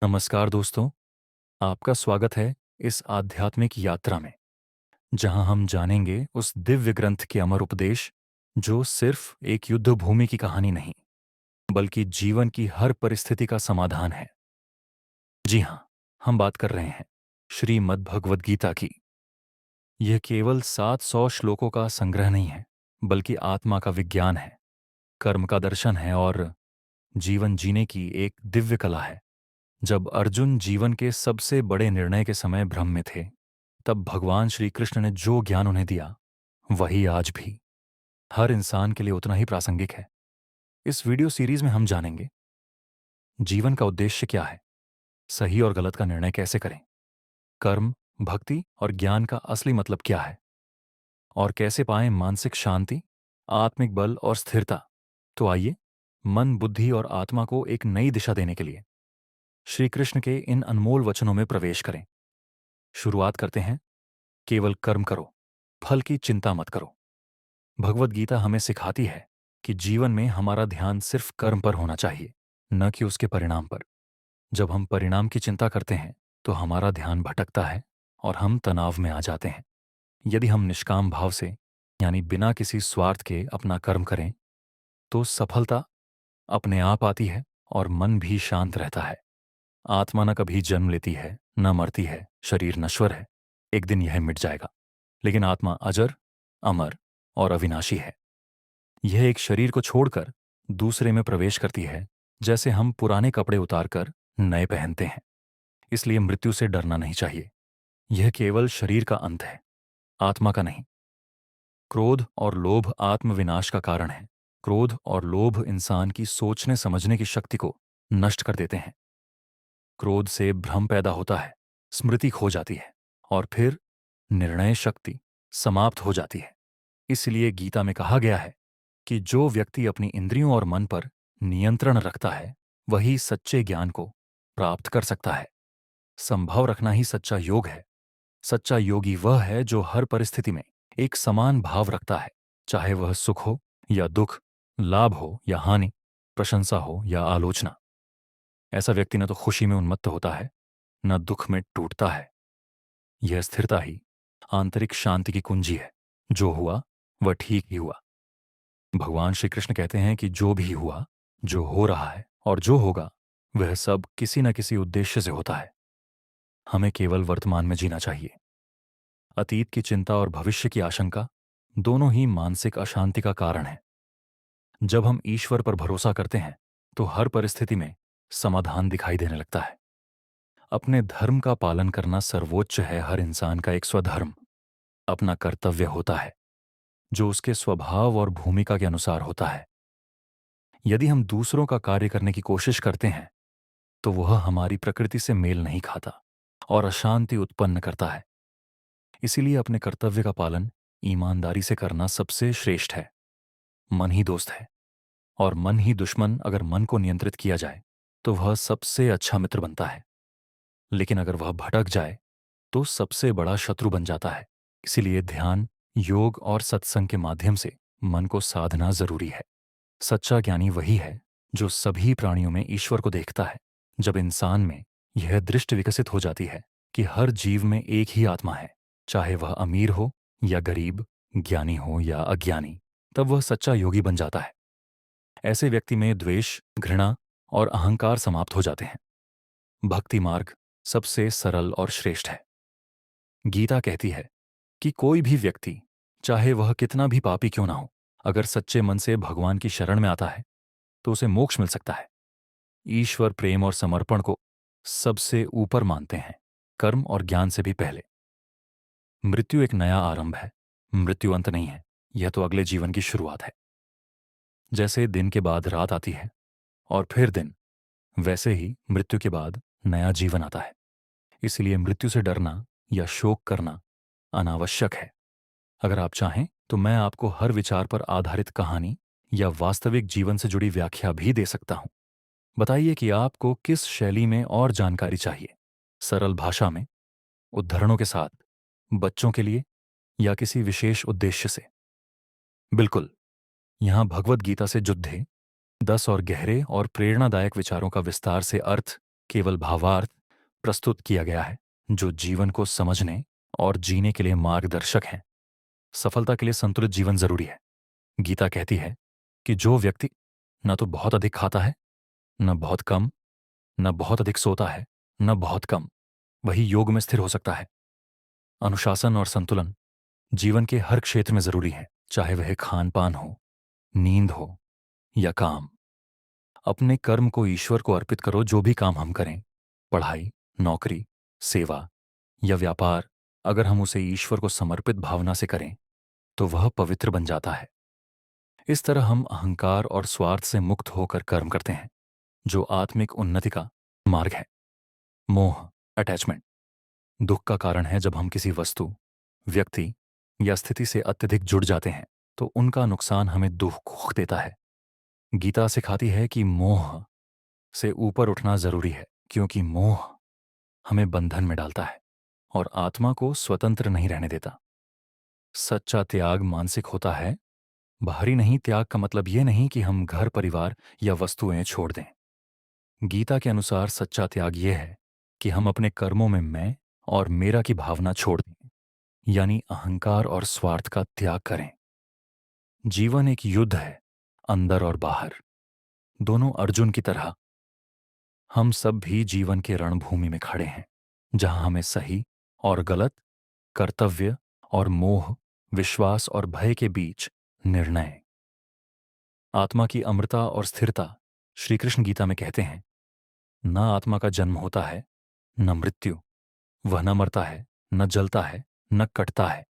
नमस्कार दोस्तों, आपका स्वागत है इस आध्यात्मिक यात्रा में, जहां हम जानेंगे उस दिव्य ग्रंथ के अमर उपदेश जो सिर्फ एक युद्ध भूमि की कहानी नहीं, बल्कि जीवन की हर परिस्थिति का समाधान है। जी हाँ, हम बात कर रहे हैं श्रीमद् भगवद गीता की। यह केवल 700 श्लोकों का संग्रह नहीं है, बल्कि आत्मा का विज्ञान है, कर्म का दर्शन है और जीवन जीने की एक दिव्य कला है। जब अर्जुन जीवन के सबसे बड़े निर्णय के समय भ्रम में थे, तब भगवान श्री कृष्ण ने जो ज्ञान उन्हें दिया, वही आज भी हर इंसान के लिए उतना ही प्रासंगिक है। इस वीडियो सीरीज में हम जानेंगे जीवन का उद्देश्य क्या है, सही और गलत का निर्णय कैसे करें, कर्म, भक्ति और ज्ञान का असली मतलब क्या है, और कैसे पाएं मानसिक शांति, आत्मिक बल और स्थिरता। तो आइए, मन, बुद्धि और आत्मा को एक नई दिशा देने के लिए श्री कृष्ण के इन अनमोल वचनों में प्रवेश करें। शुरुआत करते हैं। केवल कर्म करो, फल की चिंता मत करो। भगवद गीता हमें सिखाती है कि जीवन में हमारा ध्यान सिर्फ कर्म पर होना चाहिए, न कि उसके परिणाम पर। जब हम परिणाम की चिंता करते हैं, तो हमारा ध्यान भटकता है और हम तनाव में आ जाते हैं। यदि हम निष्काम भाव से, यानी बिना किसी स्वार्थ के अपना कर्म करें, तो सफलता अपने आप आती है और मन भी शांत रहता है। आत्मा न कभी जन्म लेती है, न मरती है। शरीर नश्वर है, एक दिन यह मिट जाएगा, लेकिन आत्मा अजर, अमर और अविनाशी है। यह एक शरीर को छोड़कर दूसरे में प्रवेश करती है, जैसे हम पुराने कपड़े उतारकर नए पहनते हैं। इसलिए मृत्यु से डरना नहीं चाहिए। यह केवल शरीर का अंत है, आत्मा का नहीं। क्रोध और लोभ आत्मविनाश का कारण है। क्रोध और लोभ इंसान की सोचने समझने की शक्ति को नष्ट कर देते हैं। क्रोध से भ्रम पैदा होता है, स्मृति खो जाती है और फिर निर्णय शक्ति समाप्त हो जाती है। इसलिए गीता में कहा गया है कि जो व्यक्ति अपनी इंद्रियों और मन पर नियंत्रण रखता है, वही सच्चे ज्ञान को प्राप्त कर सकता है। संभव रखना ही सच्चा योग है। सच्चा योगी वह है जो हर परिस्थिति में एक समान भाव रखता है, चाहे वह सुख हो या दुख, लाभ हो या हानि, प्रशंसा हो या आलोचना। ऐसा व्यक्ति न तो खुशी में उन्मत्त होता है, न दुख में टूटता है। यह स्थिरता ही आंतरिक शांति की कुंजी है। जो हुआ वह ठीक ही हुआ। भगवान श्री कृष्ण कहते हैं कि जो भी हुआ, जो हो रहा है और जो होगा, वह सब किसी न किसी उद्देश्य से होता है। हमें केवल वर्तमान में जीना चाहिए। अतीत की चिंता और भविष्य की आशंका दोनों ही मानसिक अशांति का कारण है। जब हम ईश्वर पर भरोसा करते हैं, तो हर परिस्थिति में समाधान दिखाई देने लगता है। अपने धर्म का पालन करना सर्वोच्च है। हर इंसान का एक स्वधर्म, अपना कर्तव्य होता है, जो उसके स्वभाव और भूमिका के अनुसार होता है। यदि हम दूसरों का कार्य करने की कोशिश करते हैं, तो वह हमारी प्रकृति से मेल नहीं खाता और अशांति उत्पन्न करता है। इसीलिए अपने कर्तव्य का पालन ईमानदारी से करना सबसे श्रेष्ठ है। मन ही दोस्त है और मन ही दुश्मन। अगर मन को नियंत्रित किया जाए, तो वह सबसे अच्छा मित्र बनता है, लेकिन अगर वह भटक जाए, तो सबसे बड़ा शत्रु बन जाता है। इसीलिए ध्यान, योग और सत्संग के माध्यम से मन को साधना जरूरी है। सच्चा ज्ञानी वही है जो सभी प्राणियों में ईश्वर को देखता है। जब इंसान में यह दृष्टि विकसित हो जाती है कि हर जीव में एक ही आत्मा है, चाहे वह अमीर हो या गरीब, ज्ञानी हो या अज्ञानी, तब वह सच्चा योगी बन जाता है। ऐसे व्यक्ति में द्वेष, घृणा और अहंकार समाप्त हो जाते हैं। भक्ति मार्ग सबसे सरल और श्रेष्ठ है। गीता कहती है कि कोई भी व्यक्ति, चाहे वह कितना भी पापी क्यों ना हो, अगर सच्चे मन से भगवान की शरण में आता है, तो उसे मोक्ष मिल सकता है। ईश्वर प्रेम और समर्पण को सबसे ऊपर मानते हैं, कर्म और ज्ञान से भी पहले। मृत्यु एक नया आरंभ है। मृत्यु अंत नहीं है, यह तो अगले जीवन की शुरुआत है। जैसे दिन के बाद रात आती है और फिर दिन, वैसे ही मृत्यु के बाद नया जीवन आता है। इसलिए मृत्यु से डरना या शोक करना अनावश्यक है। अगर आप चाहें, तो मैं आपको हर विचार पर आधारित कहानी या वास्तविक जीवन से जुड़ी व्याख्या भी दे सकता हूं। बताइए कि आपको किस शैली में और जानकारी चाहिए। सरल भाषा में, उद्धरणों के साथ, बच्चों के लिए या किसी विशेष उद्देश्य से। बिल्कुल, यहां भगवद गीता से जुड़े 10 और गहरे और प्रेरणादायक विचारों का विस्तार से अर्थ केवल भावार्थ प्रस्तुत किया गया है जो जीवन को समझने और जीने के लिए मार्गदर्शक हैं। सफलता के लिए संतुलित जीवन जरूरी है। गीता कहती है कि जो व्यक्ति न तो बहुत अधिक खाता है, न बहुत कम, न बहुत अधिक सोता है, न बहुत कम, वही योग में स्थिर हो सकता है। अनुशासन और संतुलन जीवन के हर क्षेत्र में जरूरी है, चाहे वह खान पान हो, नींद हो या काम। अपने कर्म को ईश्वर को अर्पित करो। जो भी काम हम करें, पढ़ाई, नौकरी, सेवा या व्यापार, अगर हम उसे ईश्वर को समर्पित भावना से करें तो वह पवित्र बन जाता है। इस तरह हम अहंकार और स्वार्थ से मुक्त होकर कर्म करते हैं, जो आत्मिक उन्नति का मार्ग है। मोह, अटैचमेंट, दुख का कारण है। जब हम किसी वस्तु, व्यक्ति या स्थिति से अत्यधिक जुड़ जाते हैं तो उनका नुकसान हमें दुख देता है। गीता सिखाती है कि मोह से ऊपर उठना जरूरी है, क्योंकि मोह हमें बंधन में डालता है और आत्मा को स्वतंत्र नहीं रहने देता। सच्चा त्याग मानसिक होता है, बाहरी नहीं। त्याग का मतलब यह नहीं कि हम घर, परिवार या वस्तुएं छोड़ दें। गीता के अनुसार सच्चा त्याग यह है कि हम अपने कर्मों में मैं और मेरा की भावना छोड़ दें, यानी अहंकार और स्वार्थ का त्याग करें। जीवन एक युद्ध है, अंदर और बाहर, दोनों अर्जुन की तरह। हम सब भी जीवन के रणभूमि में खड़े हैं, जहां हमें सही और गलत, कर्तव्य और मोह, विश्वास और भय के बीच निर्णय। आत्मा की अमरता और स्थिरता श्री कृष्ण गीता में कहते हैं, न आत्मा का जन्म होता है, न मृत्यु। वह न मरता है, न जलता है, न कटता है।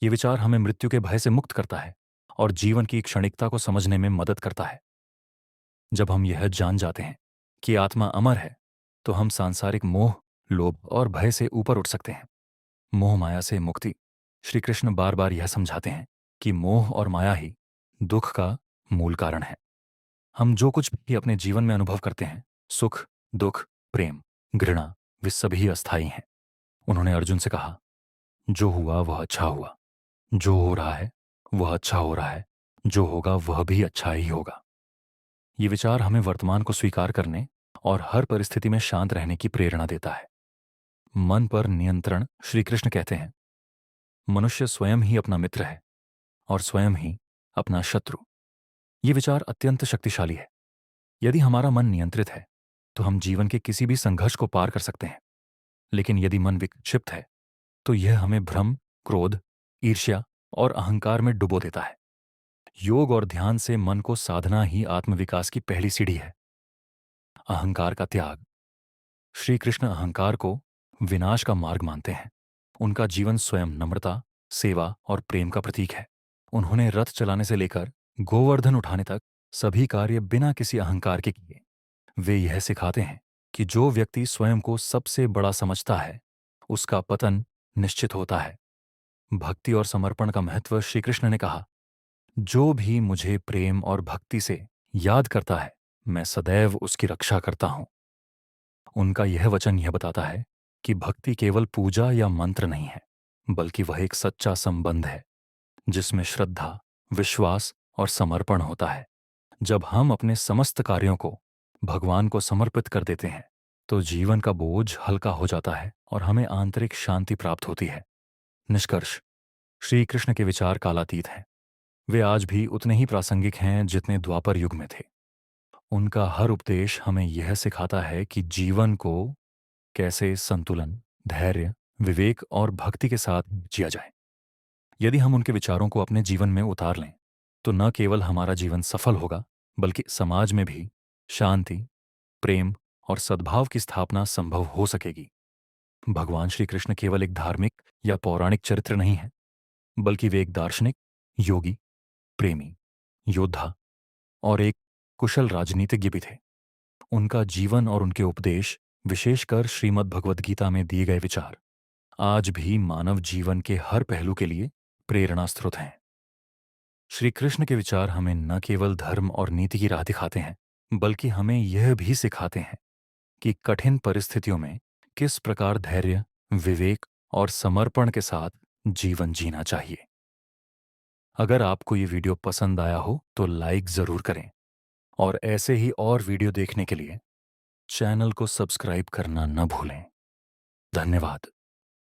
ये विचार हमें मृत्यु के भय से मुक्त करता है और जीवन की क्षणिकता को समझने में मदद करता है। जब हम यह जान जाते हैं कि आत्मा अमर है, तो हम सांसारिक मोह, लोभ और भय से ऊपर उठ सकते हैं। मोह माया से मुक्ति। श्री कृष्ण बार बार यह समझाते हैं कि मोह और माया ही दुख का मूल कारण है। हम जो कुछ भी अपने जीवन में अनुभव करते हैं, सुख, दुख, प्रेम, घृणा, वे सभी अस्थायी हैं। उन्होंने अर्जुन से कहा, जो हुआ वह अच्छा हुआ, जो हो रहा है वह अच्छा हो रहा है, जो होगा वह भी अच्छा ही होगा। ये विचार हमें वर्तमान को स्वीकार करने और हर परिस्थिति में शांत रहने की प्रेरणा देता है। मन पर नियंत्रण। श्री कृष्ण कहते हैं, मनुष्य स्वयं ही अपना मित्र है और स्वयं ही अपना शत्रु। ये विचार अत्यंत शक्तिशाली है। यदि हमारा मन नियंत्रित है तो हम जीवन के किसी भी संघर्ष को पार कर सकते हैं, लेकिन यदि मन विक्षिप्त है तो यह हमें भ्रम, क्रोध, ईर्ष्या और अहंकार में डुबो देता है। योग और ध्यान से मन को साधना ही आत्मविकास की पहली सीढ़ी है। अहंकार का त्याग। श्री कृष्ण अहंकार को विनाश का मार्ग मानते हैं। उनका जीवन स्वयं नम्रता, सेवा और प्रेम का प्रतीक है। उन्होंने रथ चलाने से लेकर गोवर्धन उठाने तक सभी कार्य बिना किसी अहंकार के किए। वे यह सिखाते हैं कि जो व्यक्ति स्वयं को सबसे बड़ा समझता है, उसका पतन निश्चित होता है। भक्ति और समर्पण का महत्व। श्री कृष्ण ने कहा, जो भी मुझे प्रेम और भक्ति से याद करता है, मैं सदैव उसकी रक्षा करता हूं। उनका यह वचन यह बताता है कि भक्ति केवल पूजा या मंत्र नहीं है, बल्कि वह एक सच्चा संबंध है जिसमें श्रद्धा, विश्वास और समर्पण होता है। जब हम अपने समस्त कार्यों को भगवान को समर्पित कर देते हैं तो जीवन का बोझ हल्का हो जाता है और हमें आंतरिक शांति प्राप्त होती है। निष्कर्ष, श्री कृष्ण के विचार कालातीत हैं। वे आज भी उतने ही प्रासंगिक हैं जितने द्वापर युग में थे। उनका हर उपदेश हमें यह सिखाता है कि जीवन को कैसे संतुलन, धैर्य, विवेक और भक्ति के साथ जिया जाए। यदि हम उनके विचारों को अपने जीवन में उतार लें तो न केवल हमारा जीवन सफल होगा, बल्कि समाज में भी शांति, प्रेम और सद्भाव की स्थापना संभव हो सकेगी। भगवान श्री कृष्ण केवल एक धार्मिक या पौराणिक चरित्र नहीं है, बल्कि वे एक दार्शनिक, योगी, प्रेमी, योद्धा और एक कुशल राजनीतिज्ञ भी थे। उनका जीवन और उनके उपदेश, विशेषकर श्रीमद् भगवद गीता में दिए गए विचार, आज भी मानव जीवन के हर पहलू के लिए प्रेरणा स्रोत हैं। श्री कृष्ण के विचार हमें न केवल धर्म और नीति की राह दिखाते हैं, बल्कि हमें यह भी सिखाते हैं कि कठिन परिस्थितियों में किस प्रकार धैर्य, विवेक और समर्पण के साथ जीवन जीना चाहिए। अगर आपको ये वीडियो पसंद आया हो तो लाइक जरूर करें और ऐसे ही और वीडियो देखने के लिए चैनल को सब्सक्राइब करना न भूलें। धन्यवाद।